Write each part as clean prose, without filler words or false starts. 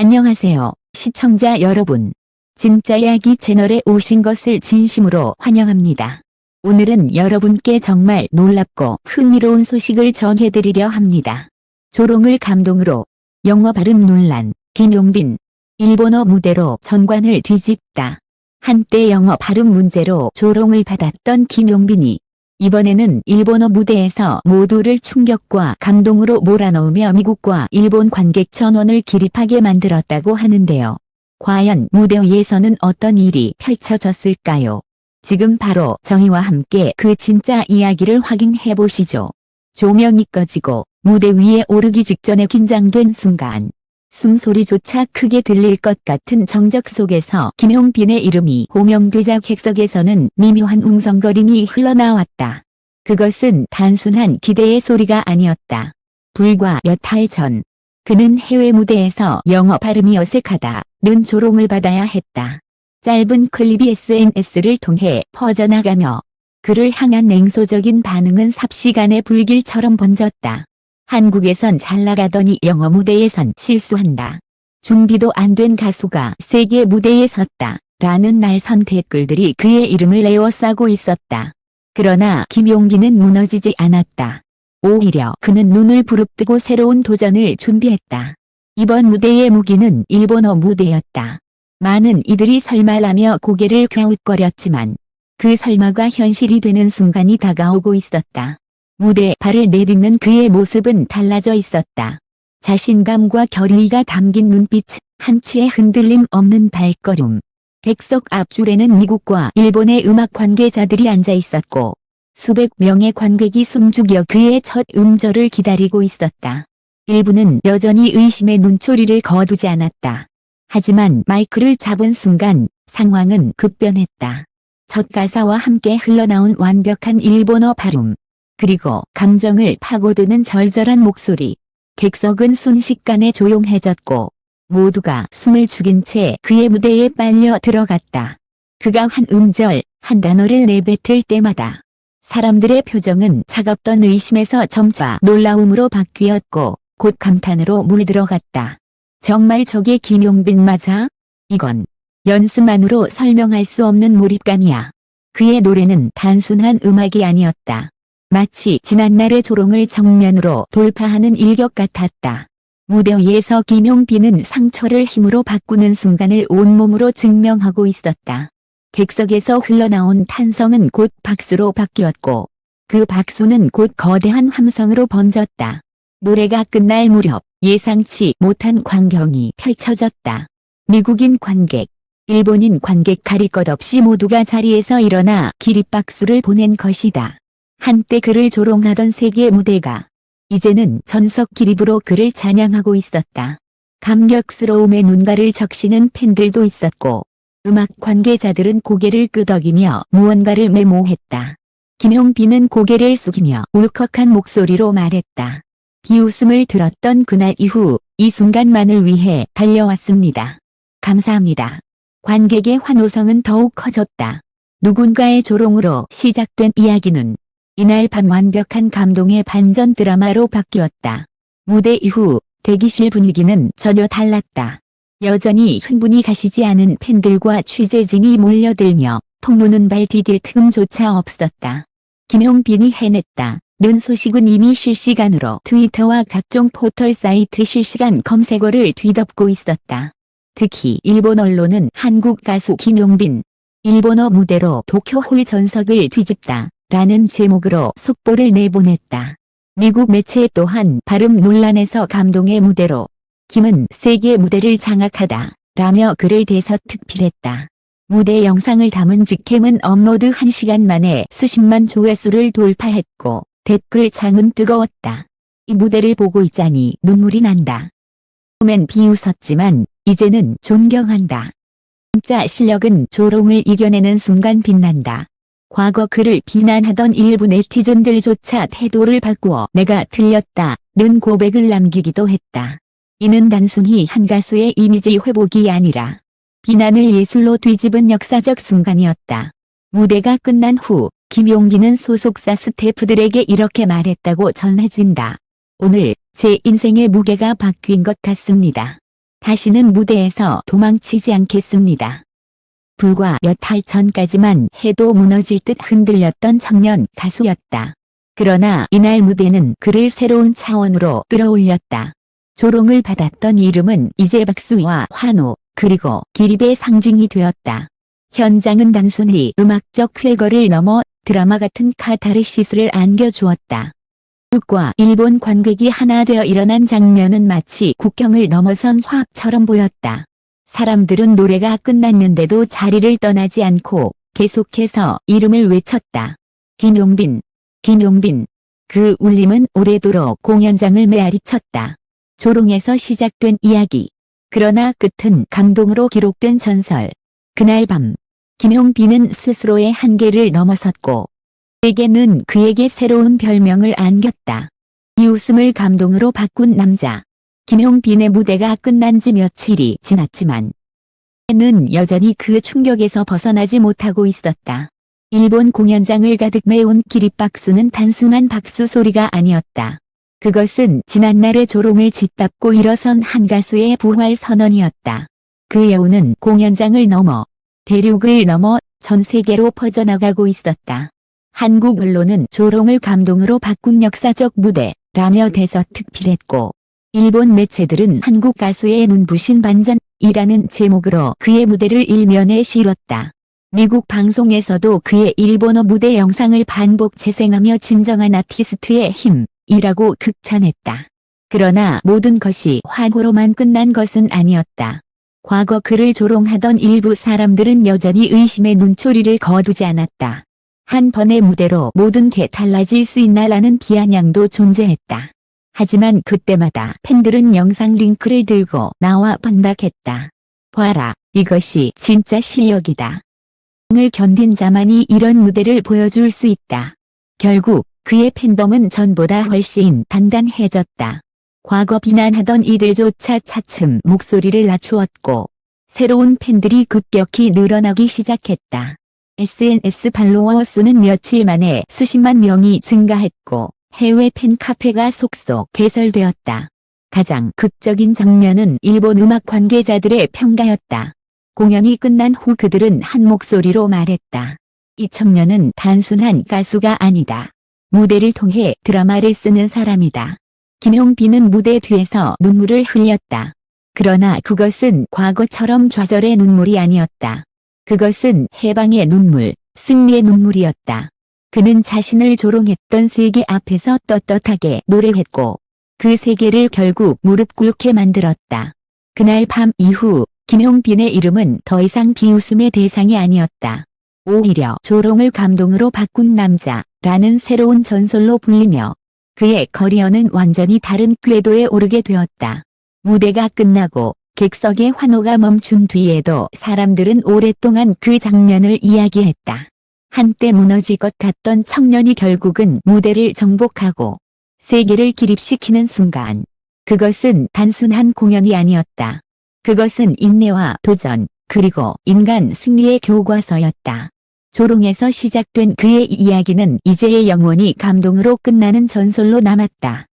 안녕하세요, 시청자 여러분. 진짜 이야기 채널에 오신 것을 진심으로 환영합니다. 오늘은 여러분께 정말 놀랍고 흥미로운 소식을 전해드리려 합니다. 조롱을 감동으로 영어 발음 논란, 김용빈. 일본어 무대로 전관을 뒤집다. 한때 영어 발음 문제로 조롱을 받았던 김용빈이 이번에는 일본어 무대에서 모두를 충격과 감동으로 몰아넣으며 미국과 일본 관객 전원을 기립하게 만들었다고 하는데요. 과연 무대 위에서는 어떤 일이 펼쳐졌을까요? 지금 바로 저희와 함께 그 진짜 이야기를 확인해 보시죠. 조명이 꺼지고 무대 위에 오르기 직전에 긴장된 순간, 숨소리조차 크게 들릴 것 같은 정적 속에서 김용빈의 이름이 호명되자 객석에서는 미묘한 웅성거림이 흘러나왔다. 그것은 단순한 기대의 소리가 아니었다. 불과 몇 달 전, 그는 해외 무대에서 영어 발음이 어색하다는 조롱을 받아야 했다. 짧은 클립이 SNS를 통해 퍼져나가며 그를 향한 냉소적인 반응은 삽시간에 불길처럼 번졌다. 한국에선 잘 나가더니 영어 무대에선 실수한다. 준비도 안 된 가수가 세계 무대에 섰다. 라는 날선 댓글들이 그의 이름을 에워싸고 있었다. 그러나 김용빈은 무너지지 않았다. 오히려 그는 눈을 부릅뜨고 새로운 도전을 준비했다. 이번 무대의 무기는 일본어 무대였다. 많은 이들이 설마라며 고개를 갸웃거렸지만 그 설마가 현실이 되는 순간이 다가오고 있었다. 무대에 발을 내딛는 그의 모습은 달라져 있었다. 자신감과 결의가 담긴 눈빛, 한치의 흔들림 없는 발걸음. 객석 앞줄에는 미국과 일본의 음악 관계자들이 앉아 있었고 수백 명의 관객이 숨죽여 그의 첫 음절을 기다리고 있었다. 일부는 여전히 의심의 눈초리를 거두지 않았다. 하지만 마이크를 잡은 순간 상황은 급변했다. 첫 가사와 함께 흘러나온 완벽한 일본어 발음. 그리고 감정을 파고드는 절절한 목소리. 객석은 순식간에 조용해졌고 모두가 숨을 죽인 채 그의 무대에 빨려 들어갔다. 그가 한 음절, 한 단어를 내뱉을 때마다 사람들의 표정은 차갑던 의심에서 점차 놀라움으로 바뀌었고 곧 감탄으로 물들어갔다. 정말 저게 김용빈 맞아? 이건 연습만으로 설명할 수 없는 몰입감이야. 그의 노래는 단순한 음악이 아니었다. 마치 지난날의 조롱을 정면으로 돌파하는 일격 같았다. 무대 위에서 김용빈은 상처를 힘으로 바꾸는 순간을 온몸으로 증명하고 있었다. 객석에서 흘러나온 탄성은 곧 박수로 바뀌었고 그 박수는 곧 거대한 함성으로 번졌다. 노래가 끝날 무렵 예상치 못한 광경이 펼쳐졌다. 미국인 관객, 일본인 관객 가릴 것 없이 모두가 자리에서 일어나 기립박수를 보낸 것이다. 한때 그를 조롱하던 세계 무대가 이제는 전석 기립으로 그를 찬양하고 있었다. 감격스러움에 눈가를 적시는 팬들도 있었고 음악 관계자들은 고개를 끄덕이며 무언가를 메모했다. 김용빈은 고개를 숙이며 울컥한 목소리로 말했다. 비웃음을 들었던 그날 이후 이 순간만을 위해 달려왔습니다. 감사합니다. 관객의 환호성은 더욱 커졌다. 누군가의 조롱으로 시작된 이야기는 이날 밤 완벽한 감동의 반전 드라마로 바뀌었다. 무대 이후 대기실 분위기는 전혀 달랐다. 여전히 흥분이 가시지 않은 팬들과 취재진이 몰려들며 통로는 발 디딜 틈조차 없었다. 김용빈이 해냈다. 는 소식은 이미 실시간으로 트위터와 각종 포털 사이트 실시간 검색어를 뒤덮고 있었다. 특히 일본 언론은 한국 가수 김용빈, 일본어 무대로 도쿄홀 전석을 뒤집다. 라는 제목으로 속보를 내보냈다. 미국 매체 또한 발음 논란에서 감동의 무대로 김은 세계 무대를 장악하다 라며 글을 대서특필했다. 무대 영상을 담은 직캠은 업로드 1시간 만에 수십만 조회수를 돌파했고 댓글 창은 뜨거웠다. 이 무대를 보고 있자니 눈물이 난다. 처음엔 비웃었지만 이제는 존경한다. 진짜 실력은 조롱을 이겨내는 순간 빛난다. 과거 그를 비난하던 일부 네티즌들조차 태도를 바꾸어 내가 틀렸다는 고백을 남기기도 했다. 이는 단순히 한 가수의 이미지 회복이 아니라 비난을 예술로 뒤집은 역사적 순간이었다. 무대가 끝난 후 김용빈은 소속사 스태프들에게 이렇게 말했다고 전해진다. 오늘 제 인생의 무게가 바뀐 것 같습니다. 다시는 무대에서 도망치지 않겠습니다. 불과 몇 달 전까지만 해도 무너질 듯 흔들렸던 청년 가수였다. 그러나 이날 무대는 그를 새로운 차원으로 끌어올렸다. 조롱을 받았던 이름은 이제 박수와 환호, 그리고 기립의 상징이 되었다. 현장은 단순히 음악적 쾌거를 넘어 드라마 같은 카타르시스를 안겨주었다. 한국과 일본 관객이 하나 되어 일어난 장면은 마치 국경을 넘어선 화합처럼 보였다. 사람들은 노래가 끝났는데도 자리를 떠나지 않고 계속해서 이름을 외쳤다. 김용빈, 김용빈. 그 울림은 오래도록 공연장을 메아리쳤다. 조롱에서 시작된 이야기. 그러나 끝은 감동으로 기록된 전설. 그날 밤, 김용빈은 스스로의 한계를 넘어섰고 세계는 그에게 새로운 별명을 안겼다. 이 웃음을 감동으로 바꾼 남자. 김용빈의 무대가 끝난 지 며칠이 지났지만 는 여전히 그 충격에서 벗어나지 못하고 있었다. 일본 공연장을 가득 메운 기립박수는 단순한 박수 소리가 아니었다. 그것은 지난날의 조롱을 짓밟고 일어선 한 가수의 부활 선언이었다. 그 여운은 공연장을 넘어 대륙을 넘어 전 세계로 퍼져나가고 있었다. 한국 언론은 조롱을 감동으로 바꾼 역사적 무대라며 대서특필했고 일본 매체들은 한국 가수의 눈부신 반전이라는 제목으로 그의 무대를 일면에 실었다. 미국 방송에서도 그의 일본어 무대 영상을 반복 재생하며 진정한 아티스트의 힘이라고 극찬했다. 그러나 모든 것이 환호로만 끝난 것은 아니었다. 과거 그를 조롱하던 일부 사람들은 여전히 의심의 눈초리를 거두지 않았다. 한 번의 무대로 모든 게 달라질 수 있나라는 비아냥도 존재했다. 하지만 그때마다 팬들은 영상 링크를 들고 나와 반박했다. 봐라, 이것이 진짜 실력이다. 을 견딘 자만이 이런 무대를 보여줄 수 있다. 결국 그의 팬덤은 전보다 훨씬 단단해졌다. 과거 비난하던 이들조차 차츰 목소리를 낮추었고 새로운 팬들이 급격히 늘어나기 시작했다. SNS 팔로워 수는 며칠 만에 수십만 명이 증가했고 해외 팬카페가 속속 개설되었다. 가장 극적인 장면은 일본 음악 관계자들의 평가였다. 공연이 끝난 후 그들은 한 목소리로 말했다. 이 청년은 단순한 가수가 아니다. 무대를 통해 드라마를 쓰는 사람이다. 김용빈은 무대 뒤에서 눈물을 흘렸다. 그러나 그것은 과거처럼 좌절의 눈물이 아니었다. 그것은 해방의 눈물, 승리의 눈물이었다. 그는 자신을 조롱했던 세계 앞에서 떳떳하게 노래했고 그 세계를 결국 무릎 꿇게 만들었다. 그날 밤 이후 김용빈의 이름은 더 이상 비웃음의 대상이 아니었다. 오히려 조롱을 감동으로 바꾼 남자라는 새로운 전설로 불리며 그의 커리어는 완전히 다른 궤도에 오르게 되었다. 무대가 끝나고 객석의 환호가 멈춘 뒤에도 사람들은 오랫동안 그 장면을 이야기했다. 한때 무너질 것 같던 청년이 결국은 무대를 정복하고 세계를 기립시키는 순간. 그것은 단순한 공연이 아니었다. 그것은 인내와 도전, 그리고 인간 승리의 교과서였다. 조롱에서 시작된 그의 이야기는 이제의 영원히 감동으로 끝나는 전설로 남았다.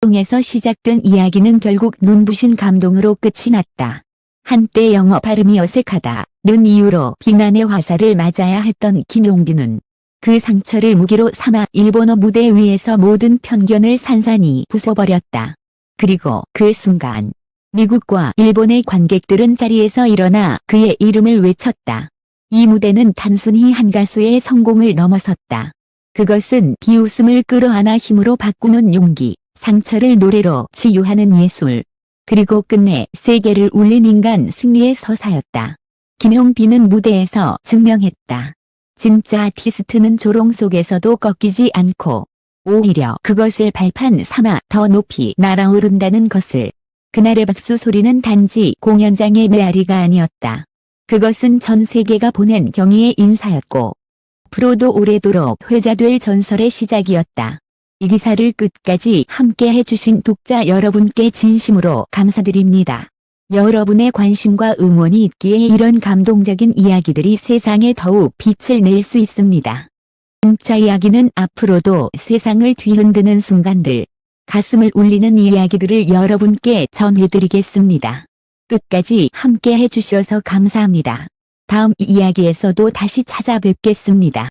조롱에서 시작된 이야기는 결국 눈부신 감동으로 끝이 났다. 한때 영어 발음이 어색하다는 이유로 비난의 화살을 맞아야 했던 김용빈은 그 상처를 무기로 삼아 일본어 무대 위에서 모든 편견을 산산이 부숴버렸다. 그리고 그 순간 미국과 일본의 관객들은 자리에서 일어나 그의 이름을 외쳤다. 이 무대는 단순히 한 가수의 성공을 넘어섰다. 그것은 비웃음을 끌어안아 힘으로 바꾸는 용기, 상처를 노래로 치유하는 예술, 그리고 끝내 세계를 울린 인간 승리의 서사였다. 김용빈은 무대에서 증명했다. 진짜 아티스트는 조롱 속에서도 꺾이지 않고 오히려 그것을 발판 삼아 더 높이 날아오른다는 것을. 그날의 박수 소리는 단지 공연장의 메아리가 아니었다. 그것은 전 세계가 보낸 경의의 인사였고 앞으로도 오래도록 회자될 전설의 시작이었다. 이 기사를 끝까지 함께 해주신 독자 여러분께 진심으로 감사드립니다. 여러분의 관심과 응원이 있기에 이런 감동적인 이야기들이 세상에 더욱 빛을 낼 수 있습니다. 진짜 이야기는 앞으로도 세상을 뒤흔드는 순간들, 가슴을 울리는 이야기들을 여러분께 전해드리겠습니다. 끝까지 함께 해주셔서 감사합니다. 다음 이야기에서도 다시 찾아뵙겠습니다.